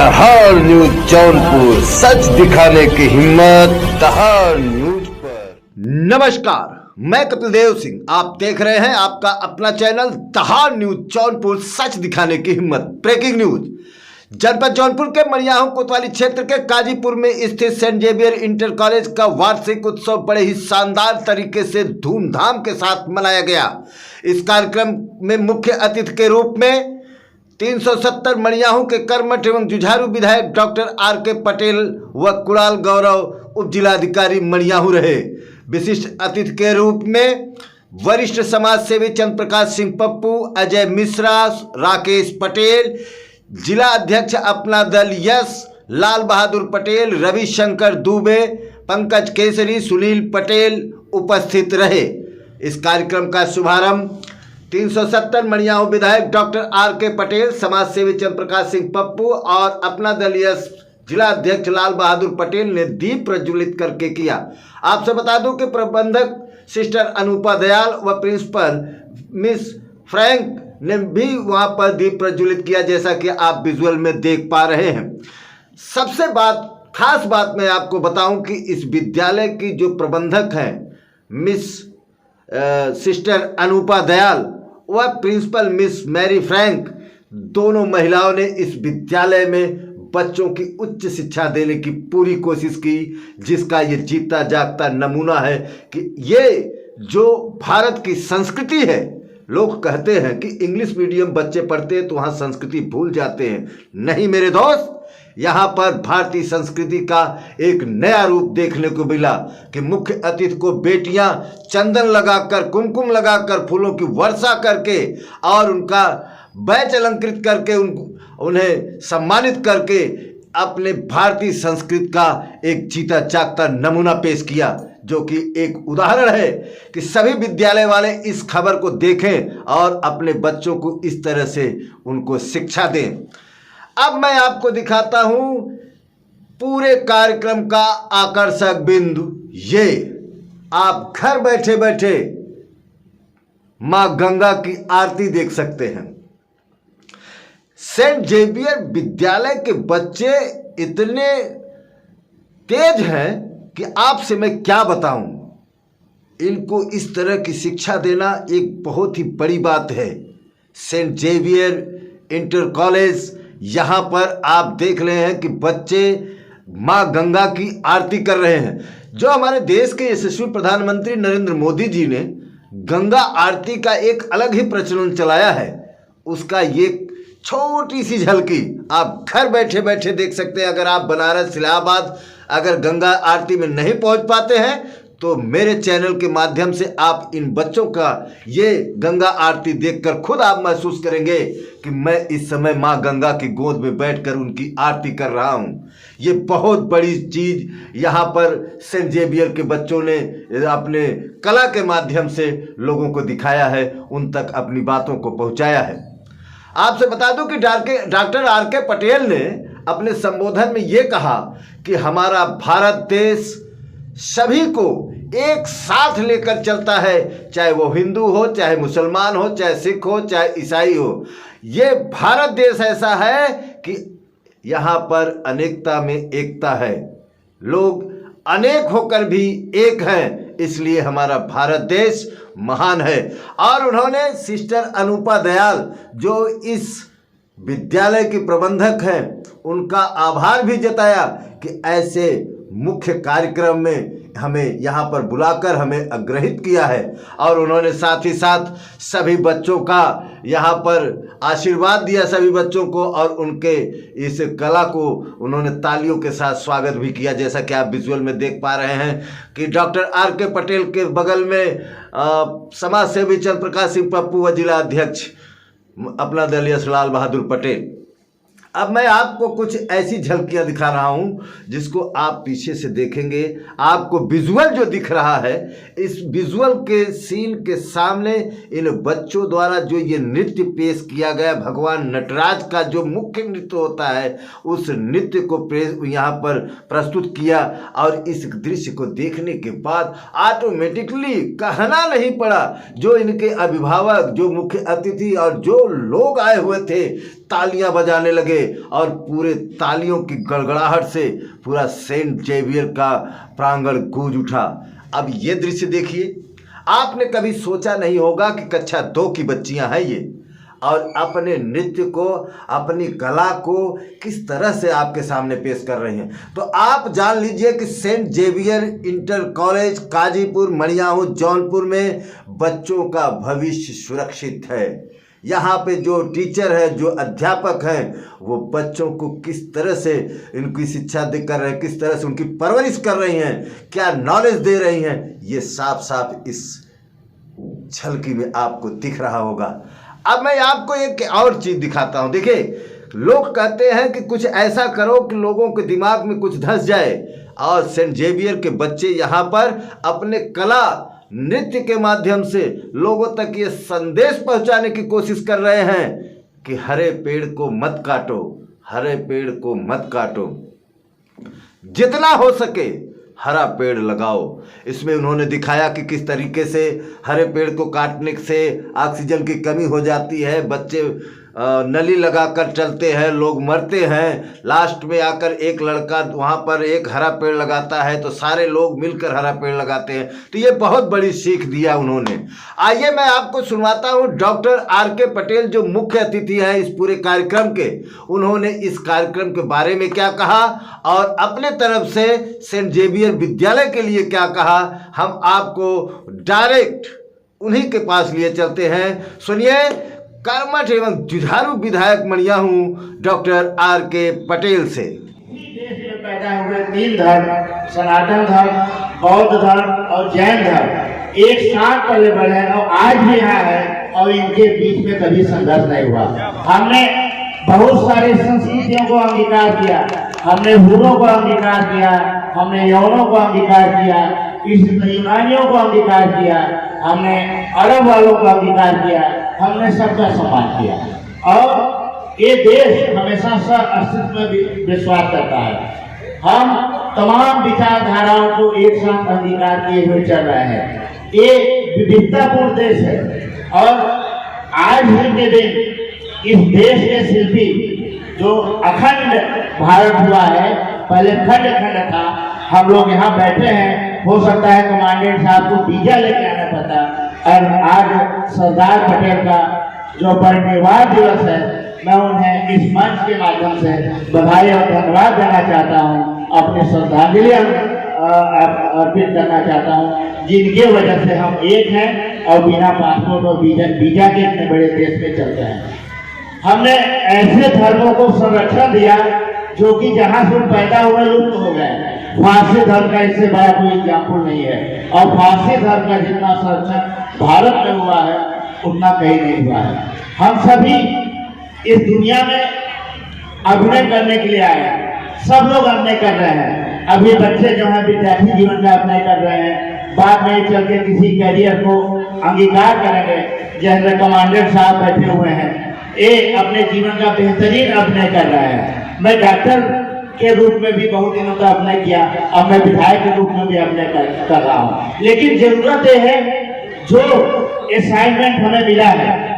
दहाड़ न्यूज जौनपुर, सच दिखाने की हिम्मत दहाड़ न्यूज पर। नमस्कार, मैं कपिल देव सिंह, आप देख रहे हैं आपका अपना चैनल दहाड़ न्यूज जौनपुर, सच दिखाने की हिम्मत। Breaking news. जनपद जौनपुर के मनियाहू कोतवाली क्षेत्र के काजीपुर में स्थित सेंट जेवियर इंटर कॉलेज का वार्षिक उत्सव बड़े ही शानदार तरीके से धूमधाम के साथ मनाया गया। इस कार्यक्रम में मुख्य अतिथि के रूप में 370 मनियाहू के कर्मठ एवं जुझारू विधायक डॉक्टर आर.के. पटेल व कुणाल गौरव उप जिलाधिकारी मनियाहू रहे। विशिष्ट अतिथि के रूप में वरिष्ठ समाज सेवी चंद्र प्रकाश सिंह पप्पू, अजय मिश्रा, राकेश पटेल, जिला अध्यक्ष अपना दल यश, लाल बहादुर पटेल, रविशंकर दुबे, पंकज केसरी, सुनील पटेल उपस्थित रहे। इस कार्यक्रम का शुभारंभ 370 मनियाहू विधायक डॉक्टर आर.के. पटेल, समाज सेवी चंद्र प्रकाश सिंह पप्पू और अपना दल यश जिला अध्यक्ष लाल बहादुर पटेल ने दीप प्रज्वलित करके किया। आपसे बता दूं कि प्रबंधक सिस्टर अनूपा दयाल व प्रिंसिपल मिस फ्रैंक ने भी वहां पर दीप प्रज्वलित किया, जैसा कि आप विजुअल में देख पा रहे हैं। सबसे खास बात मैं आपको बताऊं कि इस विद्यालय की जो प्रबंधक हैं मिस सिस्टर अनूपा दयाल व प्रिंसिपल मिस मैरी फ्रैंक, दोनों महिलाओं ने इस विद्यालय में बच्चों की उच्च शिक्षा देने की पूरी कोशिश की, जिसका ये जीता जागता नमूना है कि ये जो भारत की संस्कृति है। लोग कहते हैं कि इंग्लिश मीडियम बच्चे पढ़ते हैं तो वहाँ संस्कृति भूल जाते हैं। नहीं मेरे दोस्त, यहाँ पर भारतीय संस्कृति का एक नया रूप देखने को मिला कि मुख्य अतिथि को बेटियां चंदन लगाकर, कुमकुम लगाकर, फूलों की वर्षा करके और उनका बैच अलंकृत करके उन्हें सम्मानित करके अपने भारतीय संस्कृति का एक जीता जागता नमूना पेश किया, जो कि एक उदाहरण है कि सभी विद्यालय वाले इस खबर को देखें और अपने बच्चों को इस तरह से उनको शिक्षा दें। अब मैं आपको दिखाता हूं पूरे कार्यक्रम का आकर्षक बिंदु। ये आप घर बैठे बैठे मां गंगा की आरती देख सकते हैं। सेंट जेवियर विद्यालय के बच्चे इतने तेज हैं कि आपसे मैं क्या बताऊं। इनको इस तरह की शिक्षा देना एक बहुत ही बड़ी बात है। सेंट जेवियर इंटर कॉलेज, यहाँ पर आप देख रहे हैं कि बच्चे माँ गंगा की आरती कर रहे हैं। जो हमारे देश के यशस्वी प्रधानमंत्री नरेंद्र मोदी जी ने गंगा आरती का एक अलग ही प्रचलन चलाया है, उसका ये छोटी सी झलकी आप घर बैठे बैठे देख सकते हैं। अगर आप बनारस, इलाहाबाद अगर गंगा आरती में नहीं पहुंच पाते हैं तो मेरे चैनल के माध्यम से आप इन बच्चों का ये गंगा आरती देखकर खुद आप महसूस करेंगे कि मैं इस समय माँ गंगा की गोद में बैठकर उनकी आरती कर रहा हूँ। ये बहुत बड़ी चीज़ यहाँ पर सेंट जेवियर के बच्चों ने अपने कला के माध्यम से लोगों को दिखाया है, उन तक अपनी बातों को पहुँचाया है। आपसे बता दूं कि डॉक्टर आर.के. पटेल ने अपने संबोधन में ये कहा कि हमारा भारत देश सभी को एक साथ लेकर चलता है, चाहे वो हिंदू हो, चाहे मुसलमान हो, चाहे सिख हो, चाहे ईसाई हो। ये भारत देश ऐसा है कि यहाँ पर अनेकता में एकता है, लोग अनेक होकर भी एक हैं, इसलिए हमारा भारत देश महान है। और उन्होंने सिस्टर अनूपा दयाल जो इस विद्यालय की प्रबंधक हैं, उनका आभार भी जताया कि ऐसे मुख्य कार्यक्रम में हमें यहाँ पर बुलाकर हमें अग्रहित किया है। और उन्होंने साथ ही साथ सभी बच्चों का यहाँ पर आशीर्वाद दिया, सभी बच्चों को, और उनके इस कला को उन्होंने तालियों के साथ स्वागत भी किया। जैसा कि आप विजुअल में देख पा रहे हैं कि डॉक्टर आर.के. पटेल के बगल में समाज सेवी चंद्र प्रकाश सिंह पप्पू व जिला अध्यक्ष अपना दल यश लाल बहादुर पटेल। अब मैं आपको कुछ ऐसी झलकियां दिखा रहा हूं जिसको आप पीछे से देखेंगे, आपको विजुअल जो दिख रहा है, इस विजुअल के सीन के सामने इन बच्चों द्वारा जो ये नृत्य पेश किया गया, भगवान नटराज का जो मुख्य नृत्य होता है, उस नृत्य को यहाँ पर प्रस्तुत किया। और इस दृश्य को देखने के बाद ऑटोमेटिकली कहना नहीं पड़ा, जो इनके अभिभावक, जो मुख्य अतिथि और जो लोग आए हुए थे तालियां बजाने लगे। लगे और पूरे तालियों की गड़गड़ाहट से पूरा सेंट जेवियर का प्रांगण गूंज उठा। अब ये दृश्य देखिए, आपने कभी सोचा नहीं होगा कि कक्षा 2 की बच्चियां हैं ये, और अपने नृत्य को, अपनी कला को किस तरह से आपके सामने पेश कर रही हैं। तो आप जान लीजिए कि Saint Xavier inter college Kazipur Maniyahu Jaunpur में बच्चों का भविष्य सुरक्षित है। यहाँ पे जो टीचर है, जो अध्यापक हैं, वो बच्चों को किस तरह से इनकी शिक्षा दे कर रहे हैं, किस तरह से उनकी परवरिश कर रही हैं, क्या नॉलेज दे रही हैं, ये साफ साफ इस झलकी में आपको दिख रहा होगा। अब मैं आपको एक और चीज़ दिखाता हूँ। देखिए, लोग कहते हैं कि कुछ ऐसा करो कि लोगों के दिमाग में कुछ धंस जाए, और सेंट जेवियर के बच्चे यहाँ पर अपने कला नृत्य के माध्यम से लोगों तक ये संदेश पहुँचाने की कोशिश कर रहे हैं कि हरे पेड़ को मत काटो, हरे पेड़ को मत काटो, जितना हो सके हरा पेड़ लगाओ। इसमें उन्होंने दिखाया कि किस तरीके से हरे पेड़ को काटने से ऑक्सीजन की कमी हो जाती है, बच्चे नली लगाकर चलते हैं, लोग मरते हैं। लास्ट में आकर एक लड़का वहाँ पर एक हरा पेड़ लगाता है तो सारे लोग मिलकर हरा पेड़ लगाते हैं। तो ये बहुत बड़ी सीख दिया उन्होंने। आइए मैं आपको सुनवाता हूँ डॉक्टर R.K. पटेल, जो मुख्य अतिथि हैं इस पूरे कार्यक्रम के, उन्होंने इस कार्यक्रम के बारे में क्या कहा और अपने तरफ से सेंट जेवियर विद्यालय के लिए क्या कहा। हम आपको डायरेक्ट उन्हीं के पास लिए चलते हैं। सुनिए कर्मठ एवं जुझारू विधायक मणियाहू डॉक्टर R.K. पटेल से। देश में पैदा हुए 3 धर्म, सनातन धर्म, बौद्ध धर्म और जैन धर्म एक साथ पले बढ़े हैं और आज भी यहाँ है, और इनके बीच में कभी संघर्ष नहीं हुआ। हमने बहुत सारी संस्कृतियों को अंगीकार किया, हमने हुरों को अंगीकार किया, हमने यवनों को अंगीकार किया, यूनानियों को अंगीकार किया, हमने अरब वालों को अंगीकार किया, हमने सबका सम्मान किया। और ये देश हमेशा सह अस्तित्व में विश्वास करता है। हम तमाम विचारधाराओं को एक साथ अंगीकार किए हुए चल रहे हैं। ये विविधतापूर्ण देश है, और आज ही के दिन इस देश के शिल्पी जो अखंड भारत हुआ है, पहले खंड खंड था। हम लोग यहाँ बैठे हैं, हो सकता है कमांडेंट साहब को वीजा लेके आना पड़ता, और आज सरदार पटेल का जो परिनिर्वाण दिवस है, मैं उन्हें इस मंच के माध्यम से बधाई और धन्यवाद देना चाहता हूँ, अपनी श्रद्धांजलि अर्पित करना चाहता हूँ, जिनके वजह से हम एक हैं और बिना पासपोर्ट और वीजा के इतने बड़े देश में चलते हैं। हमने ऐसे धर्मों को संरक्षण दिया जो कि जहाँ से पैदा हुए लुप्त हो गए। फारसी धर्म का इससे बड़ा कोई एग्जाम्पल नहीं है, और फारसी धर्म का जितना संरक्षण भारत में हुआ है उतना कहीं नहीं हुआ है। हम सभी इस दुनिया में अभिनय करने के लिए आए हैं, सब लोग अभिनय कर रहे हैं। अभी बच्चे जो हैं विद्यार्थी जीवन का अभिनय कर रहे हैं, बाद में चल के किसी कैरियर को अंगीकार करेंगे। जैसे कमांडेंट साहब बैठे हुए हैं, ये अपने जीवन का बेहतरीन अभिनय कर रहे हैं। मैं डॉक्टर के रूप में भी बहुत दिनों का अभिनय किया, अब मैं विधायक के रूप में भी अभिनय कर रहा हूँ। लेकिन जरूरत यह है, जो असाइनमेंट हमें मिला है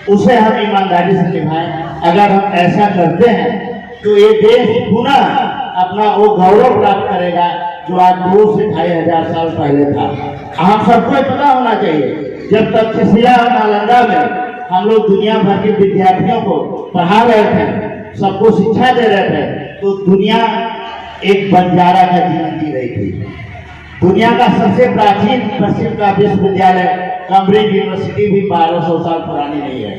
उसे हम ईमानदारी से निभाएं। अगर हम ऐसा करते हैं तो ये देश पुनः अपना वो गौरव प्राप्त करेगा जो आज 2 से 2,500 साल पहले था। हम सबको पता होना चाहिए, जब तक्षशिला और नालंदा में हम लोग दुनिया भर के विद्यार्थियों को पढ़ा रहे थे, सबको शिक्षा दे रहे थे, तो दुनिया एक बंजारा का जीवन जी रही थी। दुनिया का सबसे प्राचीन पश्चिम का विश्वविद्यालय कैम्ब्रिज यूनिवर्सिटी भी 1200 साल पुरानी नहीं है,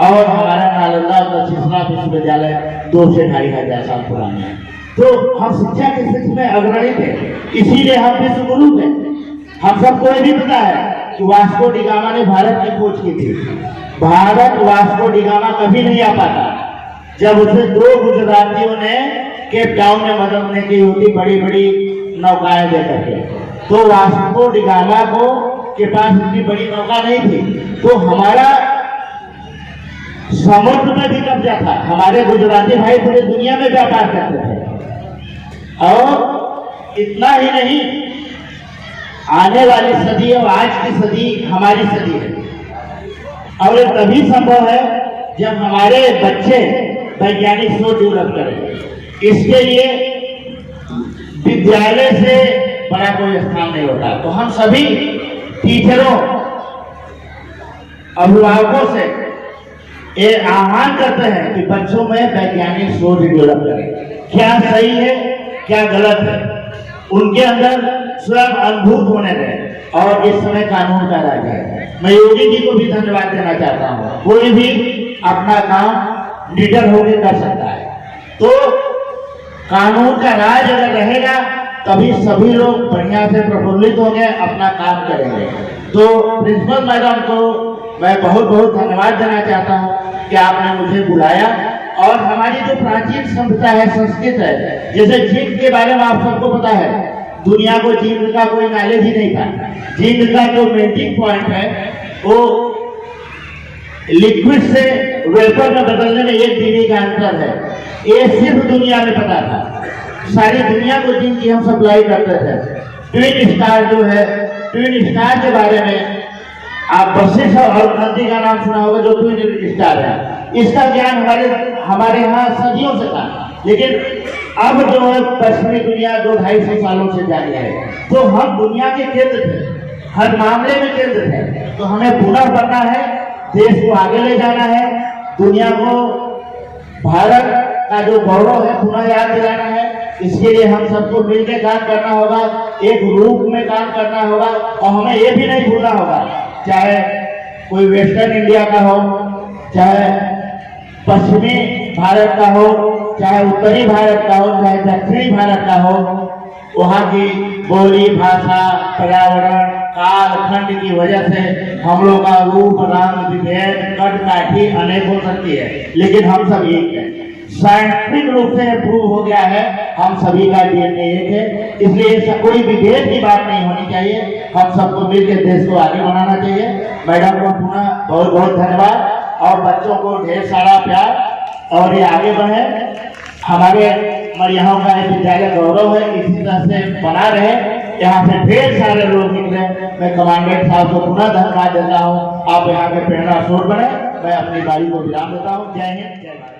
और हमारा नालंदा और तक्षशिला विश्वविद्यालय 2 से 2,500 साल पुराने हैं। तो हम शिक्षा के क्षेत्र में अग्रणी थे, इसीलिए हम विश्व गुरु थे। हम सबको ये भी पता है कि वास्को डी गामा ने भारत की खोज की थी। भारत वास्को डी गामा कभी नहीं आ पाता जब उसे 2 गुजरातियों ने केप टाउन में मदद नहीं की होती, बड़ी बड़ी नौकाएं देकर के। तो वास्को डी गामा को के पास इतनी बड़ी नौका नहीं थी, तो हमारा समुद्र में भी कब्जा था। हमारे गुजराती भाई पूरी दुनिया में व्यापार करते थे। और इतना ही नहीं, आने वाली सदी और आज की सदी हमारी सदी है, और ये तभी संभव है जब हमारे बच्चे वैज्ञानिक सोच डेवलप करें। इसके लिए विद्यालय से बड़ा कोई स्थान नहीं होता। तो हम सभी टीचरों, अभिभावकों से ये आह्वान करते हैं कि बच्चों में वैज्ञानिक सोच डेवलप करें। क्या सही है, क्या गलत है, उनके अंदर स्वयं अनुभूत होने दें। और इस समय कानून का राज है। मैं योगी जी को भी धन्यवाद देना चाहता हूँ। कोई भी अपना काम निडर होकर कर सकता है। तो कानून का राज अगर रहेगा तभी सभी लोग बढ़िया से प्रफुल्लित होंगे, अपना काम करेंगे। तो प्रिंसिपल मैडम को मैं बहुत बहुत धन्यवाद देना चाहता हूँ कि आपने मुझे बुलाया। और हमारी जो प्राचीन सभ्यता है, संस्कृत है, जैसे जिंक के बारे में आप सबको पता है, दुनिया को जिंक का कोई नॉलेज ही नहीं था। जिंक का जो मेल्टिंग पॉइंट है वो लिक्विड से वेपर में बदलने में 1 डिग्री का अंतर है। ये सिर्फ दुनिया में पता था। सारी दुनिया को जिंक की हम सप्लाई करते थे। ट्विन स्टार जो है, ट्विन स्टार के बारे में आप वशिष्ठ और नंदी का नाम सुना होगा, जो ट्विन स्टार है। इसका ज्ञान हमारे यहाँ सदियों से था, लेकिन अब जो है पश्चिमी दुनिया 200-250 सालों से जारी है। तो हम दुनिया के केंद्र थे, हर मामले में केंद्र थे। तो हमें पुनः बनना है, देश को आगे ले जाना है, दुनिया को भारत का जो गौरव है पुनः याद दिलाना है। इसके लिए हम सबको मिलकर काम करना होगा, एक रूप में काम करना होगा। और हमें ये भी नहीं भूलना होगा, चाहे कोई वेस्टर्न इंडिया का हो, चाहे पश्चिमी भारत का हो, चाहे उत्तरी भारत का हो, चाहे दक्षिणी भारत का हो, वहाँ की बोली, भाषा, पर्यावरण, काल खंड की वजह से हम लोग का रूप, रंग, विभेद, कद काठी अनेक हो सकती है, लेकिन हम सब एक हैं। साइंटिफिक रूप से प्रूव हो गया है, हम सभी का डीएनए एक है। इसलिए कोई विभेद की बात नहीं होनी चाहिए। हम सबको मिलकर देश को आगे बढ़ाना चाहिए। मैडम को पुनः बहुत बहुत धन्यवाद और बच्चों को ढेर सारा प्यार। और ये आगे बढ़े, हमारे मरियाहों का विद्यालय गौरव है, इसी तरह से बना रहे। यहाँ से ढेर सारे लोग निकले। मैं कमांडेंट साहब को पुनः धन्यवाद देता हूँ। आप यहाँ के प्रेरणा स्रोत बने। मैं अपनी बारी को विराम देता हूँ। जय हिंद, जय भारत।